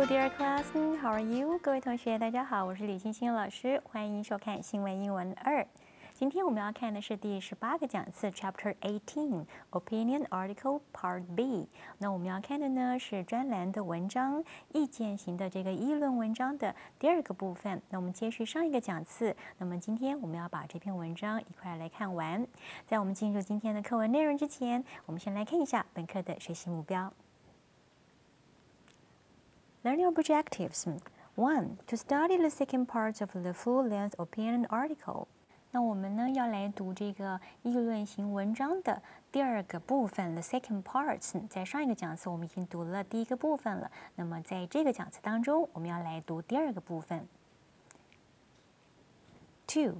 Hello, dear class. How are you? 各位同学，大家好，我是李欣欣老师，欢迎收看新闻英文2。今天我们要看的是第18个讲次 Chapter 18 Opinion Article Part B。那我们要看的呢是专栏的文章，意见型的这个议论文章的第2个部分。那我们接续上一个讲次，那么今天我们要把这篇文章一块来看完。在我们进入今天的课文内容之前，我们先来看一下本课的学习目标。Learning objectives. 1. To study the second part of the full-length opinion article. 那我们呢要来读这个议论型文章的第2个部分 the second part。在上一个讲次我们已经读了第1个部分了，那么在这个讲次当中，我们要来读第2个部分。2.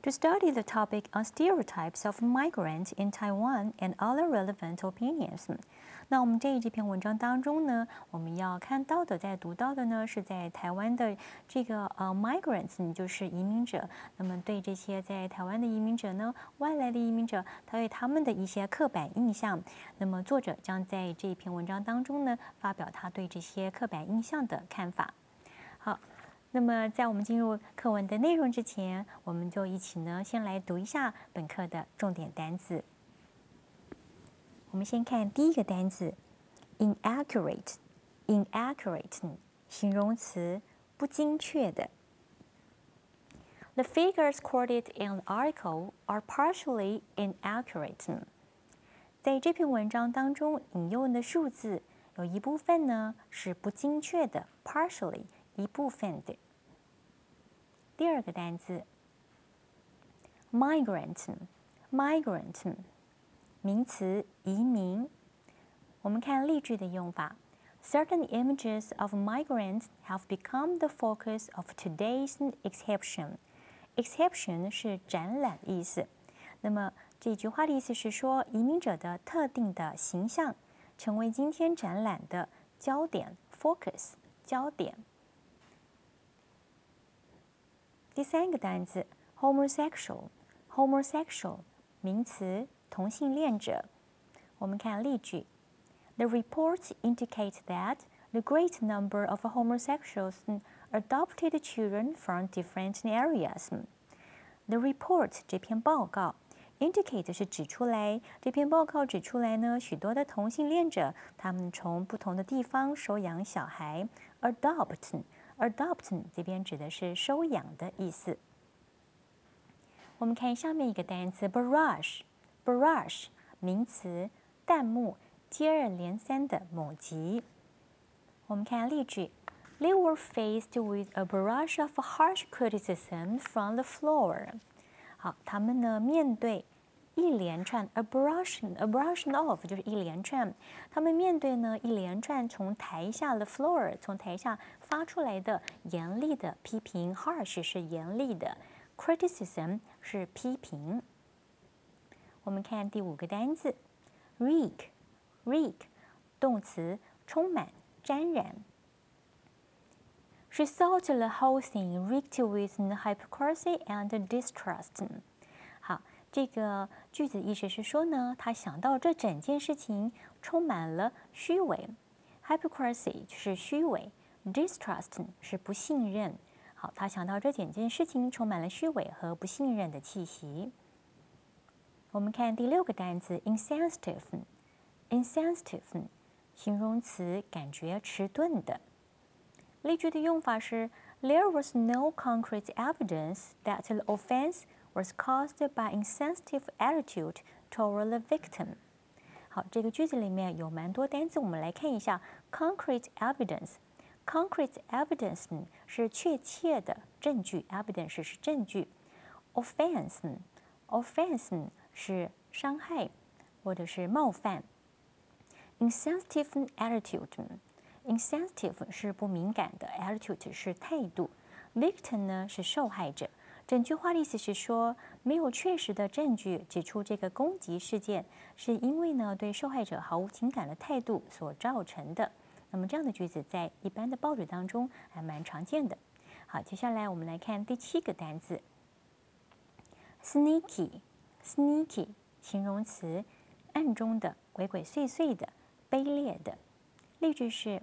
To study the topic on stereotypes of migrants in Taiwan and other relevant opinions. 那我们这篇文章当中呢，我们要看到的，在读到的呢，是在台湾的这个migrants， 就是移民者。那么对这些在台湾的移民者呢，外来的移民者，他对他们的一些刻板印象。那么作者将在这篇文章当中呢，发表他对这些刻板印象的看法。好。那么，在我们进入课文的内容之前，我们就一起呢，先来读一下本课的重点单词。我们先看第一个单词 ，inaccurate，inaccurate， 形容词，不精确的。The figures quoted in the article are partially inaccurate. 在这篇文章当中引用的数字有一部分呢是不精确的 ，partially。一部分的。第2个单词 ，migrant，migrant， 名词，移民。我们看例句的用法 ：Certain images of migrants have become the focus of today's exhibition。exhibition 是展览意思。那么这句话的意思是说，移民者的特定的形象成为今天展览的焦点 ，focus， 焦点。第3个单词 homosexual，homosexual 名词，同性恋者。我们看例句 ：The reports indicate that the great number of homosexuals adopted children from different areas. The report 这篇报告 indicate 是指出来，这篇报告指出来呢，许多的同性恋者他们从不同的地方收养小孩 adopt 这边指的是收养的意思。我们看下面一个单词 barrage，barrage 名词，弹幕，接二连三的猛击。我们看例句 ：They were faced with a barrage of harsh criticism from the floor。好，他们呢面对一连串 a barrage of 就是一连串，他们面对呢一连串从台下的 floor 从台下发出来的严厉的批评 ，harsh 是严厉的 ，criticism 是批评。我们看第5个单词 reek 动词，充满，沾染。She thought the whole thing reeked with hypocrisy and distrust。好。这个句子意思是说呢，他想到这整件事情充满了虚伪 ，hypocrisy 就是虚伪 ，distrust 是不信任。好，他想到这整件事情充满了虚伪和不信任的气息。我们看第6个单词 insensitive，insensitive 形容词，感觉迟钝的。例句的用法是 There was no concrete evidence that the offense was caused by insensitive attitude toward the victim。好，这个句子里面有蛮多单词，我们来看一下 concrete evidence。concrete evidence 是确切的证据 ，evidence 是证据。offense 是伤害或者是冒犯。insensitive attitude。insensitive 是不敏感的 ，attitude 是态度。victim 呢是受害者。整句话的意思是说，没有确实的证据指出这个攻击事件是因为呢对受害者毫无情感的态度所造成的。那么这样的句子在一般的报纸当中还蛮常见的。好，接下来我们来看第7个单词 sneaky 形容词，暗中的、鬼鬼祟祟的、卑劣的。例句是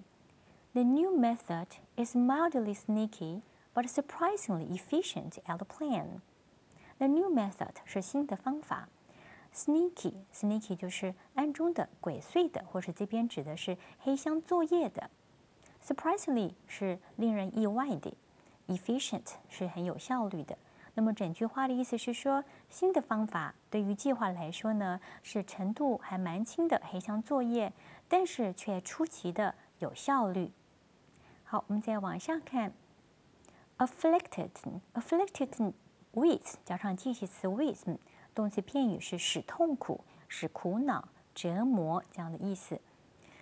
The new method is mildly sneaky, but surprisingly efficient at the plan. The new method 是新的方法。Sneaky 就是暗中的、鬼祟的，或是这边指的是黑箱作业的。Surprisingly 是令人意外的。Efficient 是很有效率的。那么整句话的意思是说，新的方法对于计划来说呢，是程度还蛮轻的黑箱作业，但是却出奇的有效率。好，我们再往下看 ，afflicted with 加上介系词 with， 动词片语是使痛苦、使苦恼、折磨这样的意思。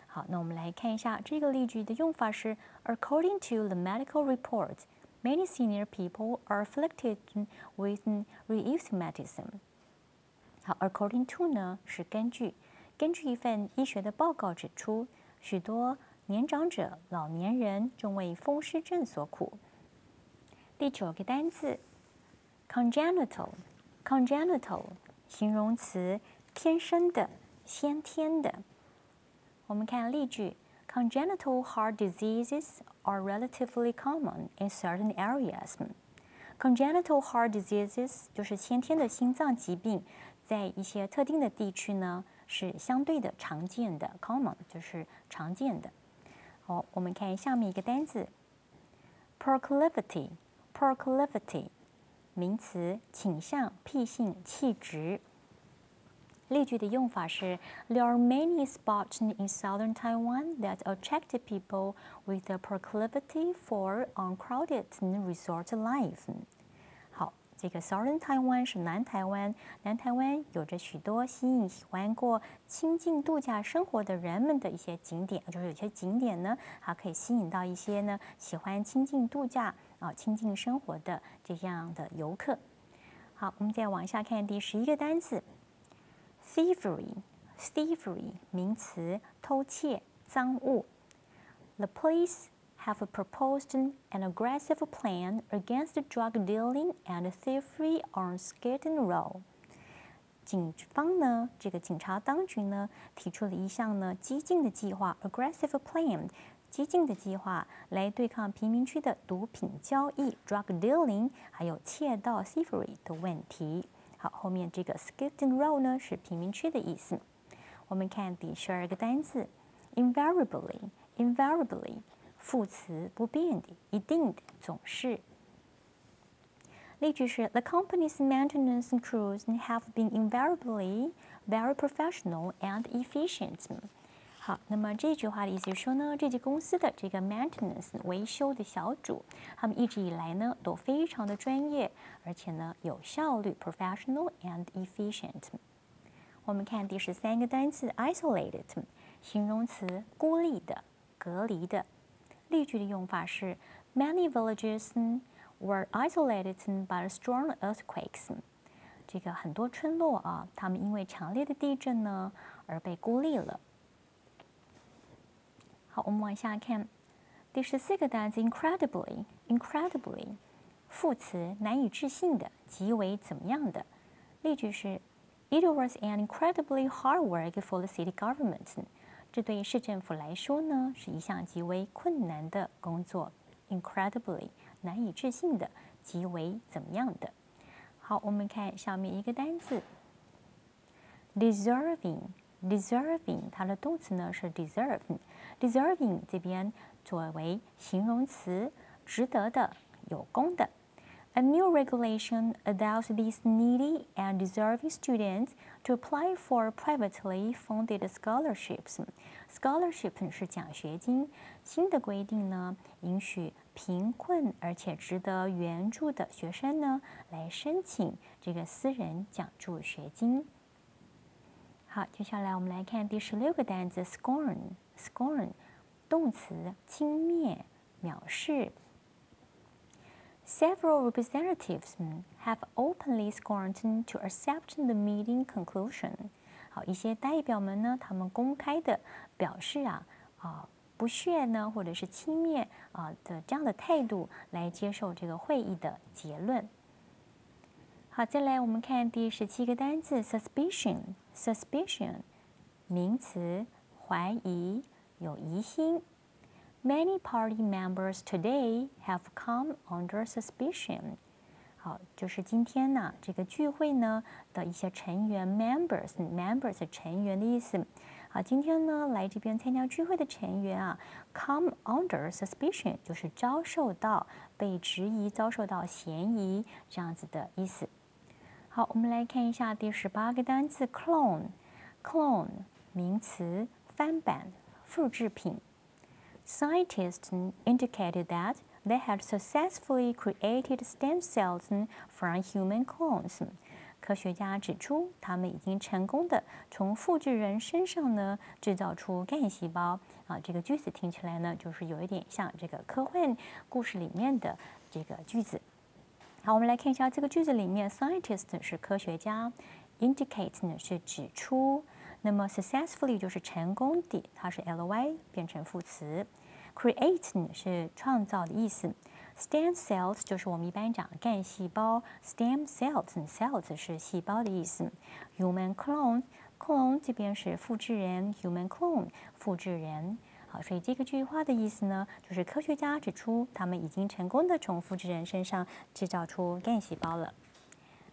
好，那我们来看一下这个例句的用法是 ：According to the medical report, many senior people are afflicted with rheumatism。好 ，according to 呢是根据一份医学的报告指出，许多年长者、老年人正为风湿症所苦。第9个单词 congenital 形容词，天生的、先天的。我们看例句 ：Congenital heart diseases are relatively common in certain areas. Congenital heart diseases 就是先天的心脏疾病，在一些特定的地区呢是相对的常见的 ，common 就是常见的。好，我们看下面一个单词 proclivity 名词，倾向、癖性、气质。例句的用法是 ：There are many spots in southern Taiwan that attract people with a proclivity for uncrowded resort life. 好，这个 southern Taiwan 是南台湾，南台湾有着许多吸引喜欢过亲近度假生活的人们的一些景点，就是有些景点呢，它可以吸引到一些呢喜欢亲近度假亲近生活的这样的游客。好，我们再往下看第11个单词 ，thievery 名词，偷窃、赃物。The police have proposed an aggressive plan against drug dealing and thievery on Skid Row. 警方呢，这个警察当局呢，提出了一项呢激进的计划 （aggressive plan）， 激进的计划来对抗贫民区的毒品交易 （drug dealing） 还有窃盗 （thievery） 的问题。好，后面这个 Skid Row 呢是贫民区的意思。我们看第12个单词 ，invariably。副词，不变的、一定的、总是。例句是 ：The company's maintenance crews have been invariably very professional and efficient. 好，那么这句话的意思是说呢，这家公司的这个 maintenance 维修的小组，他们一直以来呢都非常的专业，而且呢有效率 （professional and efficient）。我们看第13个单词 isolated， 形容词，孤立的、隔离的。例句的用法是 ：Many villages were isolated by strong earthquakes. 这个很多村落啊，他们因为强烈的地震呢而被孤立了。好，我们往下看第14个单词 incredibly， 副词，难以置信的，极为怎么样的。例句是 ：It was an incredibly hard work for the city government. 这对市政府来说呢，是一项极为困难的工作 ，incredibly 难以置信的，极为怎么样的。好，我们看下面一个单词 ，deserving， 它的动词呢是 deserving 这边作为形容词，值得的、有功的。A new regulation allows these needy and deserving students to apply for privately funded scholarships. Scholarship 是奖学金。新的规定呢，允许贫困而且值得援助的学生呢，来申请这个私人奖助学金。好，接下来我们来看第16个单词 scorn， 动词，轻蔑、藐视。Several representatives have openly scorned to accept the meeting conclusion. 好，一些代表们呢，他们公开的表示不屑呢，或者是轻蔑的这样的态度来接受这个会议的结论。好，再来我们看第17个单词 suspicion， 名词，怀疑、有疑心。Many party members today have come under suspicion. 好，就是今天呢，这个聚会呢的一些成员 members 成员的意思。好，今天呢来这边参加聚会的成员啊 ，come under suspicion 就是遭受到被质疑、遭受到嫌疑这样子的意思。好，我们来看一下第18个单词 clone 名词，翻版、复制品。Scientists indicated that they had successfully created stem cells from human clones. 科学家指出，他们已经成功的从复制人身上呢制造出干细胞。啊，这个句子听起来呢，就是有一点像这个科幻故事里面的这个句子。好，我们来看一下这个句子里面 ，scientist 是科学家 ，indicate 呢是指出，那么 successfully 就是成功的，它是 ly 变成副词。Create 呢是创造的意思 ，stem cells 就是我们一般讲干细胞 ，stem cells 是细胞的意思。Human clone 这边是复制人 ，human clone 复制人。好，所以这个句话的意思呢，就是科学家指出他们已经成功的从复制人身上制造出干细胞了。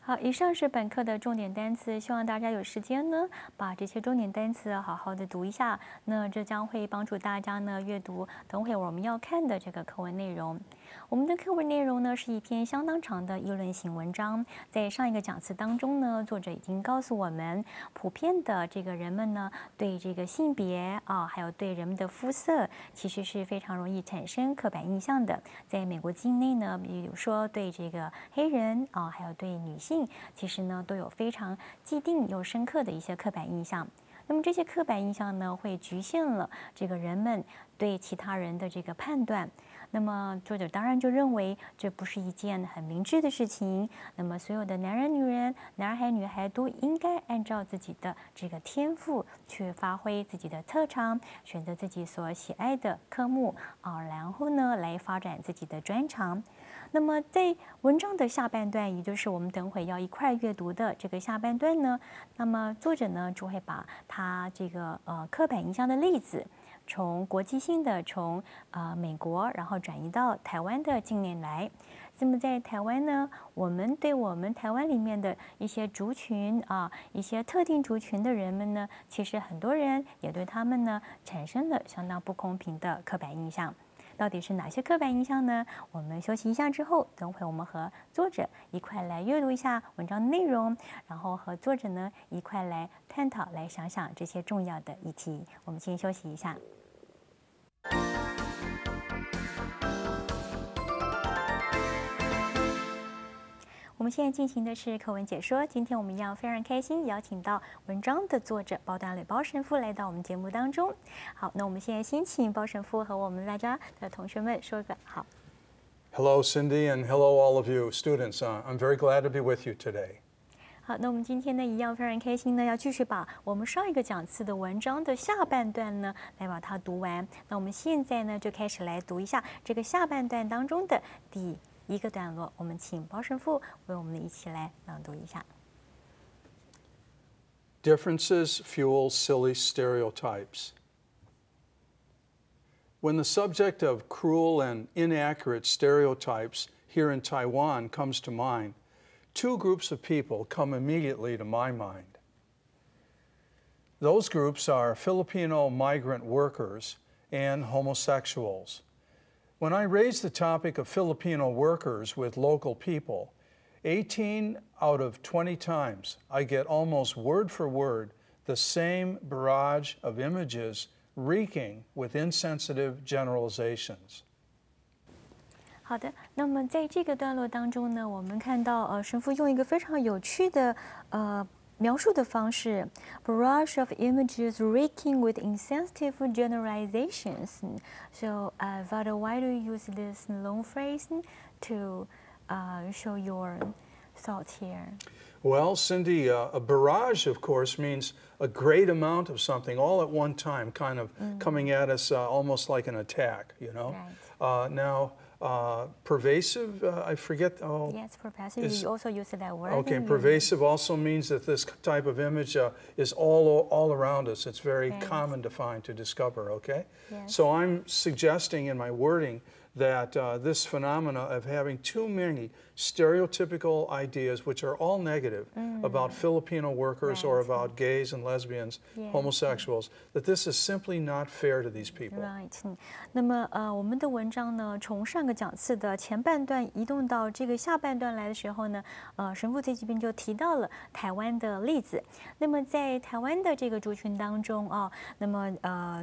好，以上是本课的重点单词，希望大家有时间呢，把这些重点单词好好的读一下，那这将会帮助大家呢阅读等会我们要看的这个课文内容。我们的课文内容呢是一篇相当长的议论型文章，在上一个讲词当中呢，作者已经告诉我们，普遍的这个人们呢对这个性别啊，还有对人们的肤色，其实是非常容易产生刻板印象的。在美国境内呢，比如说对这个黑人啊，还有对女性，其实呢都有非常既定又深刻的一些刻板印象。那么这些刻板印象呢，会局限了这个人们对其他人的这个判断。那么作者当然就认为这不是一件很明智的事情。那么所有的男人、女人、男孩、女孩都应该按照自己的这个天赋去发挥自己的特长，选择自己所喜爱的科目啊，然后呢来发展自己的专长。那么在文章的下半段，也就是我们等会要一块阅读的这个下半段呢，那么作者呢就会把他这个刻板印象的例子，从国际性的从美国，然后转移到台湾的近年来。那么在台湾呢，我们对我们台湾里面的一些族群啊，一些特定族群的人们呢，其实很多人也对他们呢产生了相当不公平的刻板印象。到底是哪些刻板印象呢？我们休息一下之后，等会我们和作者一块来阅读一下文章的内容，然后和作者呢一块来探讨，来想想这些重要的议题。我们先休息一下。我们现在进行的是课文解说。今天我们一样非常开心，邀请到文章的作者包段磊包神父来到我们节目当中。好，那我们现在先请包神父和我们大家的同学们说个好。Hello, Cindy, and hello, all of you students. I'm very glad to be with you today. 好，那我们今天呢一样非常开心呢，要继续把我们上一个讲次的文章的下半段呢来把它读完。那我们现在呢就开始来读一下这个下半段当中的第一个段落，我们请包神父为我们一起来朗读一下。Differences fuel silly stereotypes. When the subject of cruel and inaccurate stereotypes here in Taiwan comes to mind, two groups of people come immediately to my mind. Those groups are Filipino migrant workers and homosexuals. When I raise the topic of Filipino workers with local people, 18 out of 20 times I get almost word for word the same barrage of images reeking with insensitive generalizations. 好的，那么在这个段落当中呢，我们看到神父用一个非常有趣的描述的方式 ，barrage of images reeking with insensitive generalizations. So, Vada, why do you use this long phrase to show your thoughts here? Well, Cindy, a barrage, of course, means a great amount of something all at one time, kind of coming at us almost like an attack, you know? Right. Now, Pervasive, I forget. Oh, Yes, pervasive. You also use that word. okay, pervasive also means that this type of image is all around us. It's very common to find, to discover, okay? Yes. So I'm suggesting in my wording that this phenomena of having too many stereotypical ideas, which are all negative, about Filipino workers or about gays and lesbians, homosexuals, that this is simply not fair to these people. Right. 那么我们的文章呢，从上个讲次的前半段移动到这个下半段来的时候呢，神父在这边就提到了台湾的例子。那么在台湾的这个族群当中啊，那么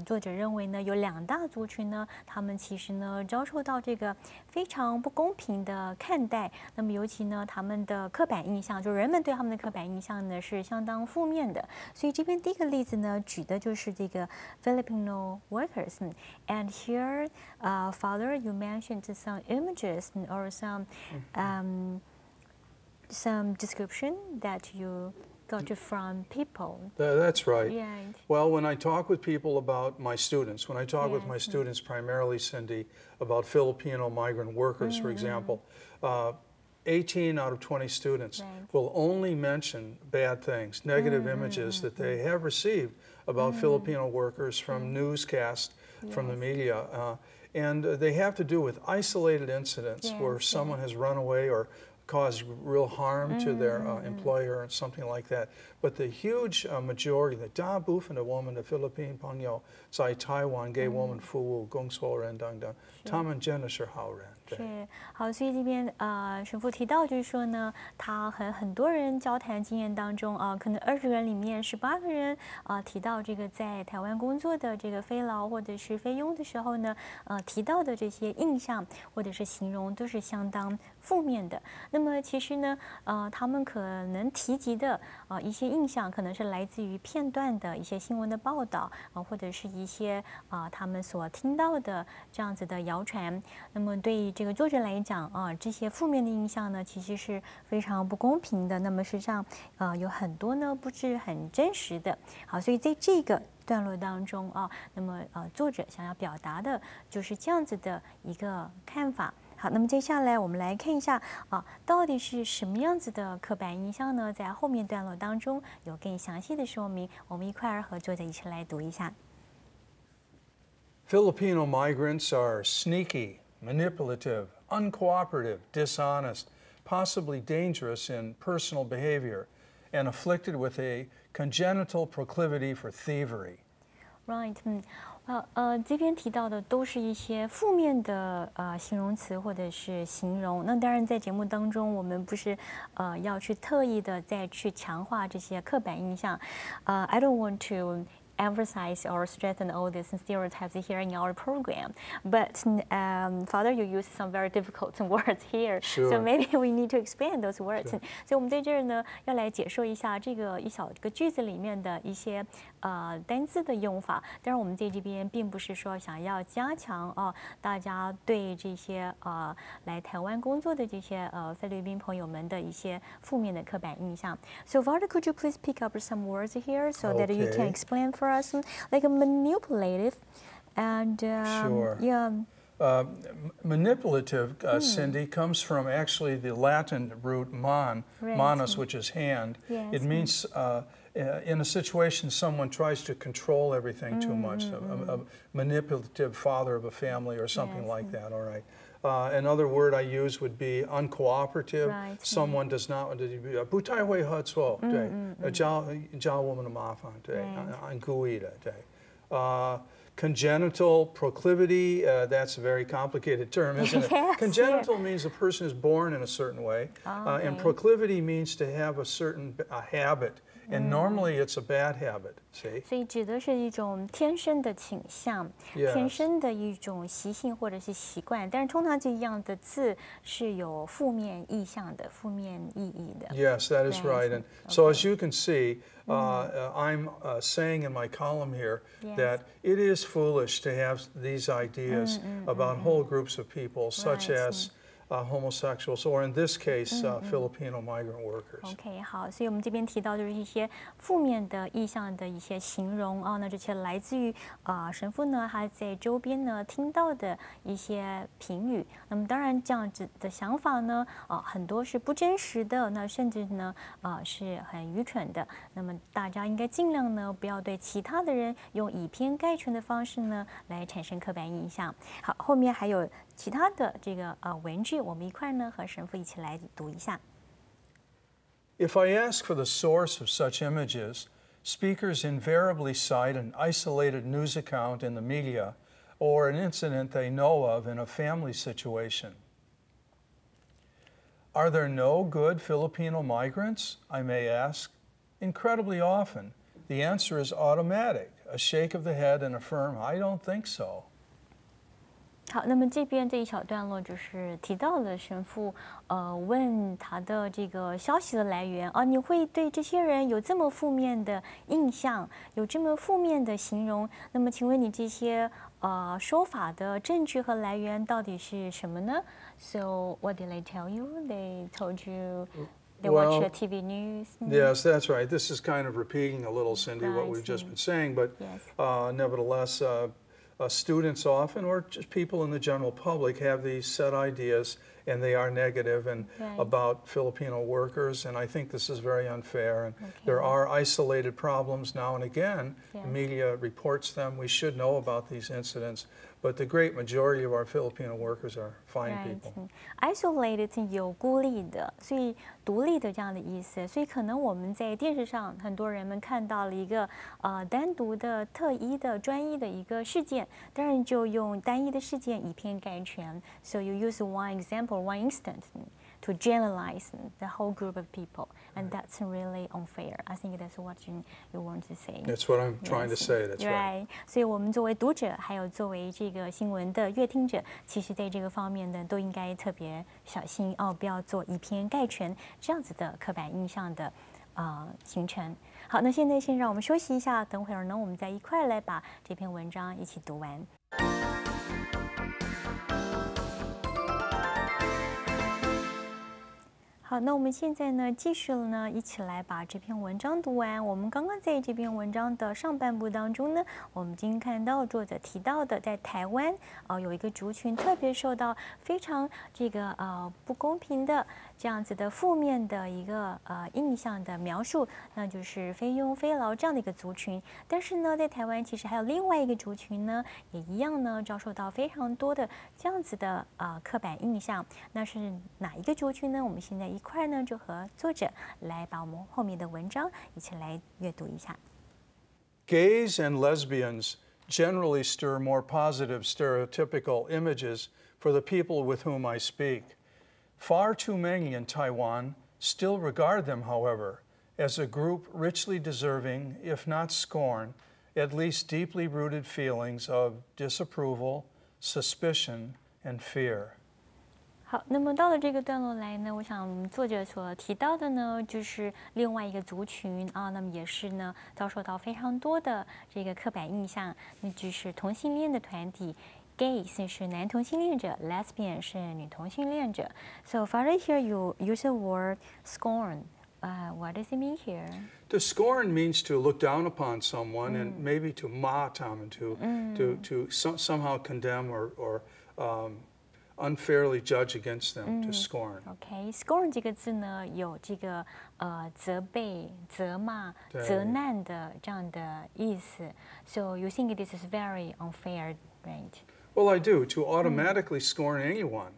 作者认为呢，有2大族群呢，他们其实呢遭受到这个非常不公平的看待。那么尤其呢，他们的刻板印象，就人们对他们的刻板印象呢是相当负面的。所以这边第一个例子呢，举的就是这个 Filipino workers。And here, Father, you mentioned some images or some description that you got from people. That's right. Right. Well, when I talk with people about my students, when I talk with my students primarily, Cindy, about Filipino migrant workers, for example, 18 out of 20 students will only mention bad things, negative images that they have received about Filipino workers from newscasts, from the media. And they have to do with isolated incidents where someone has run away or caused real harm to their employer and something like that. But the huge majority, the 大部分的我们的菲律宾朋友在台湾给我们服务工作人等等，他们真的是好人。是好，所以这边神父提到就是说呢，他和很多人交谈经验当中啊，可能20个人里面18个人提到这个在台湾工作的这个非劳或者是非佣的时候呢，提到的这些印象或者是形容都是相当负面的。那么其实呢，他们可能提及的一些印象，可能是来自于片段的一些新闻的报道或者是一些他们所听到的这样子的谣传。那么对于这个作者来讲这些负面的印象呢，其实是非常不公平的。那么实际上有很多呢不是很真实的。好，所以在这个段落当中那么作者想要表达的就是这样子的一个看法。好，那么接下来我们来看一下到底是什么样子的刻板印象呢？在后面段落当中有更详细的说明，我们一块儿和作者一起来读一下。Filipino migrants are sneaky, manipulative, uncooperative, dishonest, possibly dangerous in personal behavior, and afflicted with a congenital proclivity for thievery. Right. 这边提到的都是一些负面的形容词或者是形容。那当然，在节目当中，我们不是要去特意的再去强化这些刻板印象。I don't want to emphasize or strengthen all these stereotypes here in our program. But Father, you use some very difficult words here, so maybe we need to explain those words. 所以我们在这儿呢，要来解说一下这个一小个句子里面的一些单字的用法。当然，我们在这边并不是说想要加强大家对这些来台湾工作的这些菲律宾朋友们的一些负面的刻板印象。So Father, could you please pick up some words here so that you can explain for us, like a manipulative and manipulative, Cindy, comes from actually the Latin root manus, which is hand. It means in a situation someone tries to control everything too much, a manipulative father of a family or something like that, all right. Another word I use would be uncooperative. Someone does not 不太会合作，对，教我们的麻烦，对，很故意的，对。Congenital proclivity, that's a very complicated term, isn't it? Congenital means a person is born in a certain way, and proclivity means to have a certain habit. And normally it's a bad habit, see? 所以指的是一种天生的倾向，天生的一种习性或者是习惯。但是通常这样的字是有负面意象的、负面意义的。Yes, that is right. And so as you can see, I'm saying in my column here that it is foolish to have these ideas about whole groups of people, such as homosexuals, or in this case, Filipino migrant workers. OK， 好，所以我们这边提到就是一些负面的意象的一些形容啊，那这些来自于神父呢他在周边呢听到的一些评语。那么当然这样子的想法呢，很多是不真实的，那甚至呢是很愚蠢的。那么大家应该尽量呢不要对其他的人用以偏概全的方式呢来产生刻板印象。好，后面还有其他的这个文句，我们一块呢和神父一起来读一下。If I ask for the source of such images, speakers invariably cite an isolated news account in the media or an incident they know of in a family situation. Are there no good Filipino migrants? I may ask. Incredibly often, the answer is automatic, a shake of the head and a firm, I don't think so. 好，那么这边这一小段落就是提到了神父，问他的这个消息的来源啊，你会对这些人有这么负面的印象，有这么负面的形容？那么，请问你这些说法的证据和来源到底是什么呢 ？So what did they tell you? They told you they watch your TV news. Yes, that's right. This is kind of repeating a little, Cindy, what we've just been saying, but nevertheless. Students often, or just people in the general public, have these set ideas, and they are negative and about Filipino workers, and I think this is very unfair. And there are isolated problems now and again. The media reports them. We should know about these incidents, but the great majority of our Filipino workers are fine people. Isolated 有孤立的，所以独立的这样的意思。所以可能我们在电视上，很多人们看到了一个单独的、特一的、专一的一个事件，当然就用单一的事件以偏概全。So you use one example, one instance to generalize the whole group of people, and that's really unfair. I think that's what you want to say. That's what I'm trying to say. That's right. 所以我们作为读者，还有作为这个新闻的阅听者，其实在这个方面呢，都应该特别小心哦，不要做以偏概全这样子的刻板印象的形成。好，那现在先让我们休息一下，等会儿呢，我们再一块来把这篇文章一起读完。好，那我们现在呢，继续了呢，一起来把这篇文章读完。我们刚刚在这篇文章的上半部当中呢，我们已经看到作者提到的，在台湾有一个族群特别受到非常这个不公平的这样子的负面的一个印象的描述，那就是非佣非劳这样的一个族群。但是呢，在台湾其实还有另外一个族群呢，也一样呢，遭受到非常多的这样子的刻板印象。那是哪一个族群呢？我们现在一块呢，就和作者来把我们后面的文章一起来阅读一下。Gays and lesbians generally stir more positive stereotypical images for the people with whom I speak. Far too many in Taiwan still regard them, however, as a group richly deserving, if not scorn, at least deeply rooted feelings of disapproval, suspicion, and fear. 好，那么到了这个段落来呢，我想作者所提到的呢，就是另外一个族群啊，那么也是呢遭受到非常多的这个刻板印象，那就是同性恋的团体。Gays 是男同性恋者 ，Lesbian 是女同性恋者。So further here you use the word scorn. What does it mean here? To scorn means to look down upon someone and maybe to mock them and to somehow condemn or unfairly judge against them, to scorn. OK, scorn 这个字呢，有这个责备、责骂、责难的这样的意思。So you think this is very unfair, right? Well, I do. To automatically scorn anyone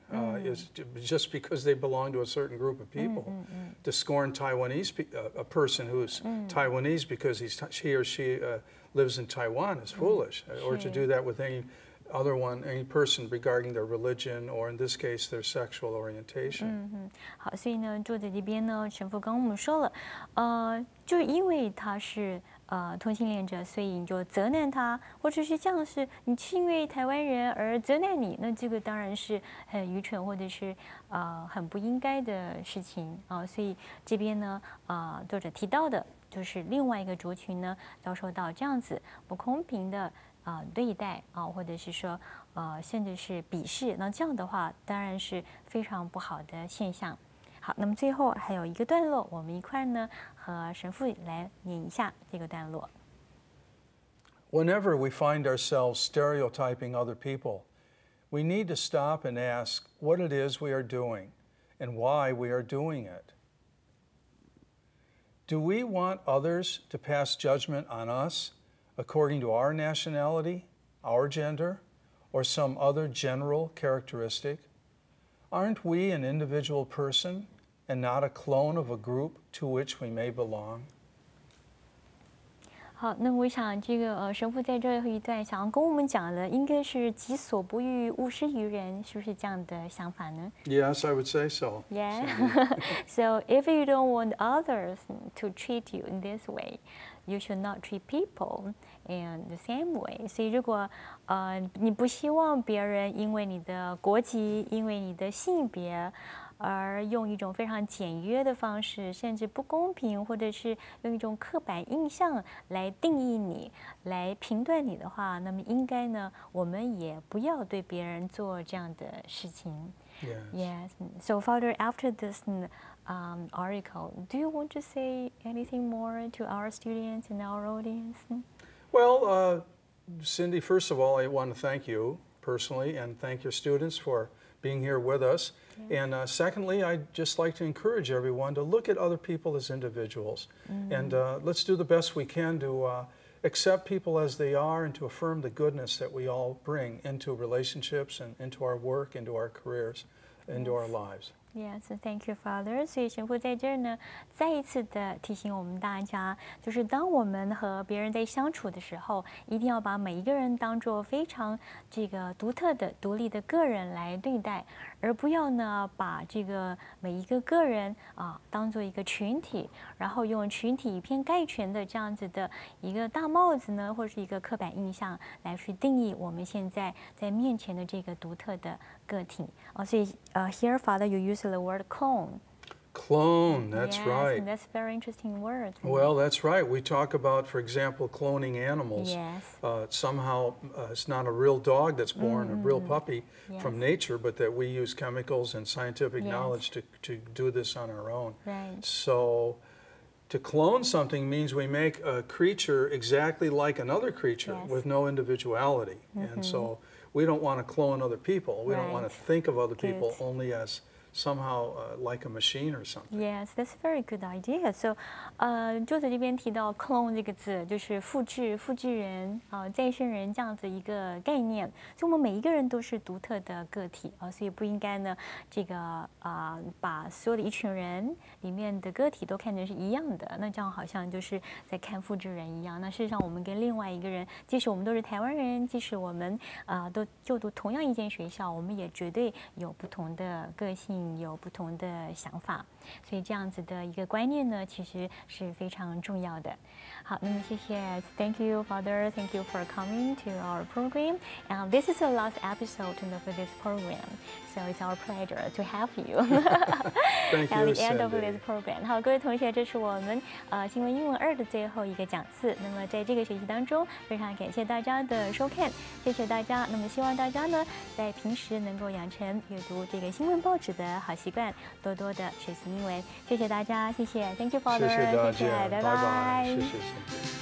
is just because they belong to a certain group of people. To scorn Taiwanese, a person who's Taiwanese because he or she lives in Taiwan is foolish. Or to do that with any person regarding their religion or in this case their sexual orientation. 好，所以呢，作者这边呢，神父刚刚我们说了，就是因为他是同性恋者，所以你就责难他，或者是像是你是因为台湾人而责难你，那这个当然是很愚蠢或者是很不应该的事情啊。所以这边呢，作者提到的就是另外一个族群呢，遭受到这样子不公平的对待或者是说甚至是鄙视，那这样的话当然是非常不好的现象。好，那么最后还有一个段落，我们一块呢和神父来念一下这个段落。Whenever we find ourselves stereotyping other people, we need to stop and ask what it is we are doing and why we are doing it. Do we want others to pass judgment on us according to our nationality, our gender, or some other general characteristic? Aren't we an individual person and not a clone of a group to which we may belong? 好，那我想这个神父在这一段想要跟我们讲的，应该是己所不欲，勿施于人，是不是这样的想法呢 Yes, I would say so.？Yeah. So if you don't want others to treat you in this way, you should not treat people in the same way. 所以如果你不希望别人因为你的国籍，因为你的性别，而用一种非常简约的方式，甚至不公平，或者是用一种刻板印象来定义你、来评断你的话，那么应该呢，我们也不要对别人做这样的事情。Yes. So, Father, after this article, do you want to say anything more to our students and our audience? Well, Cindy, first of all, I want to thank you personally and thank your students for being here with us. And secondly, I'd just like to encourage everyone to look at other people as individuals. And let's do the best we can to accept people as they are and to affirm the goodness that we all bring into relationships and into our work, into our careers, into our lives. Yes, thank you, Father. 所以神父在这儿呢，再一次的提醒我们大家，就是当我们和别人在相处的时候，一定要把每一个人当作非常这个独特的、独立的个人来对待，而不要呢把这个每一个个人当做一个群体，然后用群体以偏概全的这样子的一个大帽子呢，或是一个刻板印象来去定义我们现在在面前的这个独特的个体。所以here, Father, you use the word clone. Clone, that's yes, right. And that's a very interesting word. Well, that's right. We talk about, for example, cloning animals. Yes. Somehow it's not a real dog that's born, a real puppy Yes. from nature, but that we use chemicals and scientific Yes. knowledge to do this on our own. Right. So to clone something means we make a creature exactly like another creature Yes. with no individuality. And so we don't want to clone other people. We don't want to Right. think of other people Good. only as somehow like a machine or something. Yes, that's a very good idea. So, 作者这边提到 "clone" 这个字，就是复制人再生人这样子一个概念。所以，我们每一个人都是独特的个体所以不应该呢，这个把所有的一群人里面的个体都看成是一样的。那这样好像就是在看复制人一样。那事实上，我们跟另外一个人，即使我们都是台湾人，即使我们都就读同样一间学校，我们也绝对有不同的个性。有不同的想法，所以这样子的一个观念呢，其实是非常重要的。好，那么谢谢 ，Thank you, Father. Thank you for coming to our program. And this is the last episode of this program, so it's our pleasure to have you Thank at you, the end of Cindy. this program. 好，各位同学，这是我们新闻英文2的最后一个讲次。那么在这个学习当中，非常感谢大家的收看，谢谢大家。那么希望大家呢，在平时能够养成阅读这个新闻报纸的好习惯，多多的学习英文。谢谢大家，谢谢 ，Thank you, Father. 谢谢大谢谢，家，拜拜拜，谢谢。